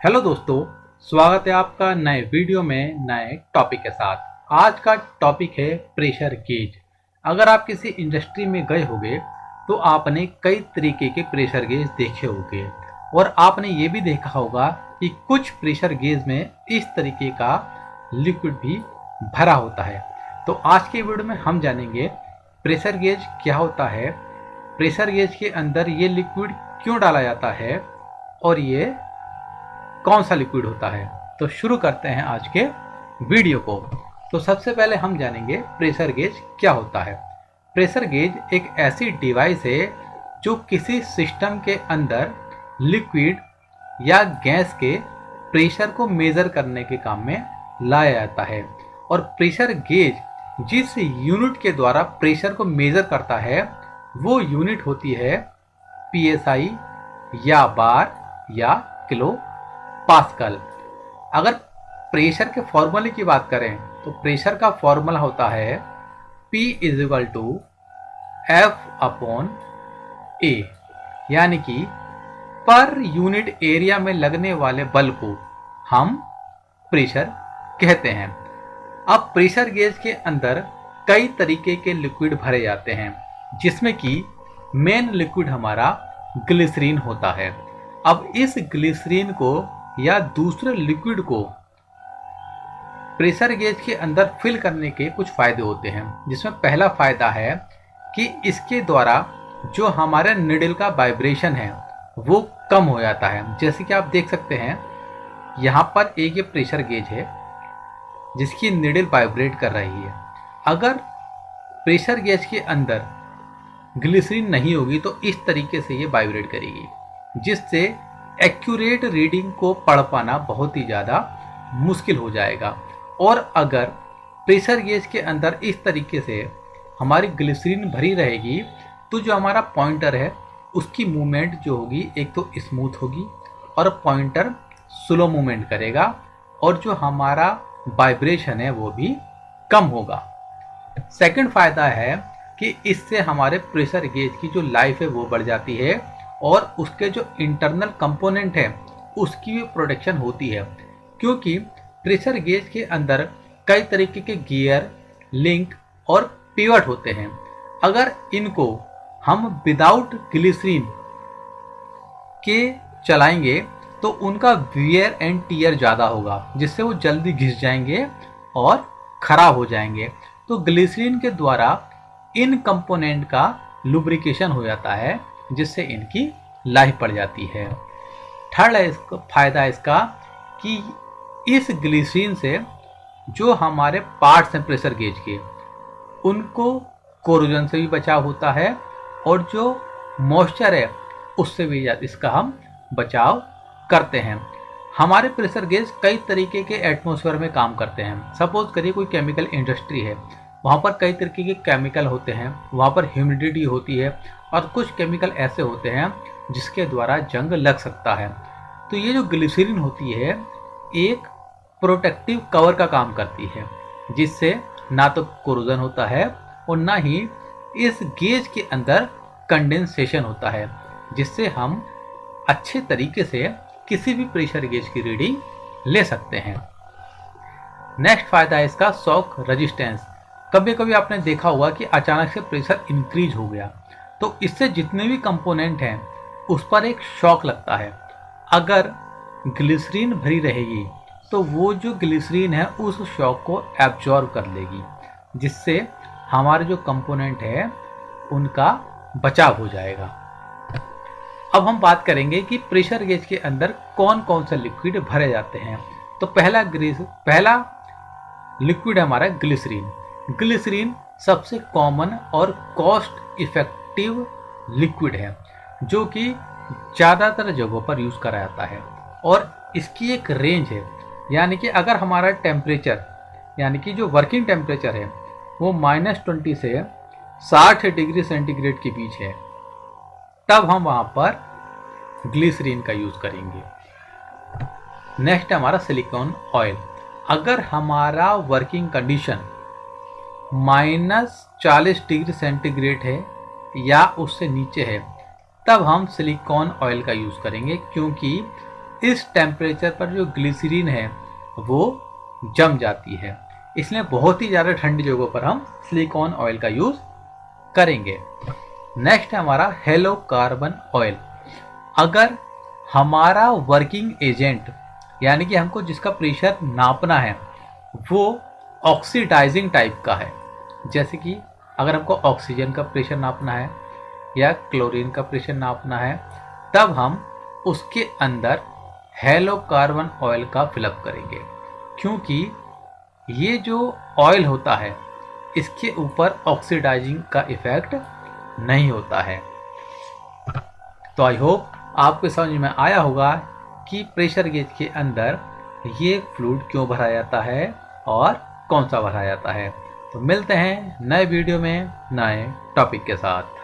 Hello दोस्तों, स्वागत है आपका नए वीडियो में नए टॉपिक के साथ। आज का टॉपिक है प्रेशर गेज। अगर आप किसी इंडस्ट्री में गए होंगे तो आपने कई तरीके के प्रेशर गेज देखे होंगे और आपने ये भी देखा होगा कि कुछ प्रेशर गेज में इस तरीके का लिक्विड भी भरा होता है। तो आज के वीडियो में हम जानेंगे प्रेशर गेज क्या होता है, प्रेशर गेज के अंदर ये लिक्विड क्यों डाला जाता है और ये कौन सा लिक्विड होता है। तो शुरू करते हैं आज के वीडियो को। तो सबसे पहले हम जानेंगे प्रेशर गेज क्या होता है। प्रेशर गेज एक ऐसी डिवाइस है जो किसी सिस्टम के अंदर लिक्विड या गैस के प्रेशर को मेजर करने के काम में लाया जाता है। और प्रेशर गेज जिस यूनिट के द्वारा प्रेशर को मेजर करता है वो यूनिट होती है पीएसआई या बार या किलो पास्कल। अगर प्रेशर के फॉर्मूले की बात करें तो प्रेशर का फॉर्मूला होता है P = F/A, यानी कि पर यूनिट एरिया में लगने वाले बल को हम प्रेशर कहते हैं। अब प्रेशर गेज के अंदर कई तरीके के लिक्विड भरे जाते हैं जिसमें कि मेन लिक्विड हमारा ग्लिसरीन होता है। अब इस ग्लिसरीन को या दूसरे लिक्विड को प्रेशर गेज के अंदर फिल करने के कुछ फायदे होते हैं, जिसमें पहला फायदा है कि इसके द्वारा जो हमारे निडल का वाइब्रेशन है वो कम हो जाता है। जैसे कि आप देख सकते हैं यहाँ पर एक ये प्रेशर गेज है जिसकी निडल वाइब्रेट कर रही है। अगर प्रेशर गेज के अंदर ग्लिसरीन नहीं होगी तो इस तरीके से ये वाइब्रेट करेगी, जिससे एक्यूरेट रीडिंग को पढ़ पाना बहुत ही ज़्यादा मुश्किल हो जाएगा। और अगर प्रेशर गेज के अंदर इस तरीके से हमारी ग्लिसरीन भरी रहेगी तो जो हमारा पॉइंटर है उसकी मूवमेंट जो होगी एक तो स्मूथ होगी और पॉइंटर स्लो मूवमेंट करेगा और जो हमारा वाइब्रेशन है वो भी कम होगा। सेकंड फायदा है कि इससे हमारे प्रेशर गेज की जो लाइफ है वो बढ़ जाती है और उसके जो इंटरनल कंपोनेंट है उसकी भी प्रोटेक्शन होती है, क्योंकि प्रेशर गेज के अंदर कई तरीके के गियर, लिंक और पिवट होते हैं। अगर इनको हम विदाउट ग्लिसरीन के चलाएंगे तो उनका वियर एंड टीयर ज़्यादा होगा, जिससे वो जल्दी घिस जाएंगे और ख़राब हो जाएंगे। तो ग्लिसरीन के द्वारा इन कंपोनेंट का लुब्रिकेशन हो जाता है जिससे इनकी लाइफ बढ़ जाती है। थर्ड है इसका फायदा इसका कि इस ग्लिसरीन से जो हमारे पार्ट्स हैं प्रेशर गेज के उनको कोरोजन से भी बचाव होता है और जो मॉइस्चर है उससे भी इसका हम बचाव करते हैं। हमारे प्रेशर गेज कई तरीके के एटमॉस्फेयर में काम करते हैं। सपोज करिए कोई केमिकल इंडस्ट्री है, वहाँ पर कई तरीके के केमिकल होते हैं, वहाँ पर ह्यूमिडिटी होती है और कुछ केमिकल ऐसे होते हैं जिसके द्वारा जंग लग सकता है। तो ये जो ग्लिसरीन होती है एक प्रोटेक्टिव कवर का काम करती है, जिससे ना तो कोरोजन होता है और ना ही इस गेज के अंदर कंडेंसेशन होता है, जिससे हम अच्छे तरीके से किसी भी प्रेशर गेज की रीडिंग ले सकते हैं। नेक्स्ट फायदा है इसका शॉक रेजिस्टेंस। कभी कभी आपने देखा होगा कि अचानक से प्रेशर इंक्रीज हो गया तो इससे जितने भी कंपोनेंट हैं उस पर एक शॉक लगता है। अगर ग्लिसरीन भरी रहेगी तो वो जो ग्लिसरीन है उस शॉक को एब्जॉर्ब कर लेगी, जिससे हमारे जो कंपोनेंट है उनका बचाव हो जाएगा। अब हम बात करेंगे कि प्रेशर गेज के अंदर कौन कौन से लिक्विड भरे जाते हैं। तो पहला लिक्विड है हमारा ग्लिसरीन। ग्लिसरीन सबसे कॉमन और कॉस्ट इफेक्टिव लिक्विड है जो कि ज़्यादातर जगहों पर यूज़ करा जाता है और इसकी एक रेंज है, यानी कि अगर हमारा टेम्परेचर यानी कि जो वर्किंग टेम्परेचर है वो -20 से 60 डिग्री सेंटीग्रेड के बीच है तब हम वहाँ पर ग्लिसरीन का यूज़ करेंगे। नेक्स्ट है हमारा सिलिकॉन ऑयल। अगर हमारा वर्किंग कंडीशन -40 डिग्री सेंटीग्रेड है या उससे नीचे है तब हम सिलिकॉन ऑयल का यूज़ करेंगे, क्योंकि इस टेम्परेचर पर जो ग्लिसरीन है वो जम जाती है। इसलिए बहुत ही ज़्यादा ठंडी जगहों पर हम सिलिकॉन ऑयल का यूज़ करेंगे। नेक्स्ट है हमारा हेलो कार्बन ऑयल। अगर हमारा वर्किंग एजेंट यानी कि हमको जिसका प्रेशर नापना है वो ऑक्सीडाइजिंग टाइप का है, जैसे कि अगर हमको ऑक्सीजन का प्रेशर नापना है या क्लोरीन का प्रेशर नापना है, तब हम उसके अंदर हेलो कार्बन ऑयल का फिलअप करेंगे, क्योंकि ये जो ऑयल होता है इसके ऊपर ऑक्सीडाइजिंग का इफेक्ट नहीं होता है। तो आई होप आपको समझ में आया होगा कि प्रेशर गेज के अंदर ये फ्लूइड क्यों भरा जाता है और कौन सा भरा जाता है। तो मिलते हैं नए वीडियो में नए टॉपिक के साथ।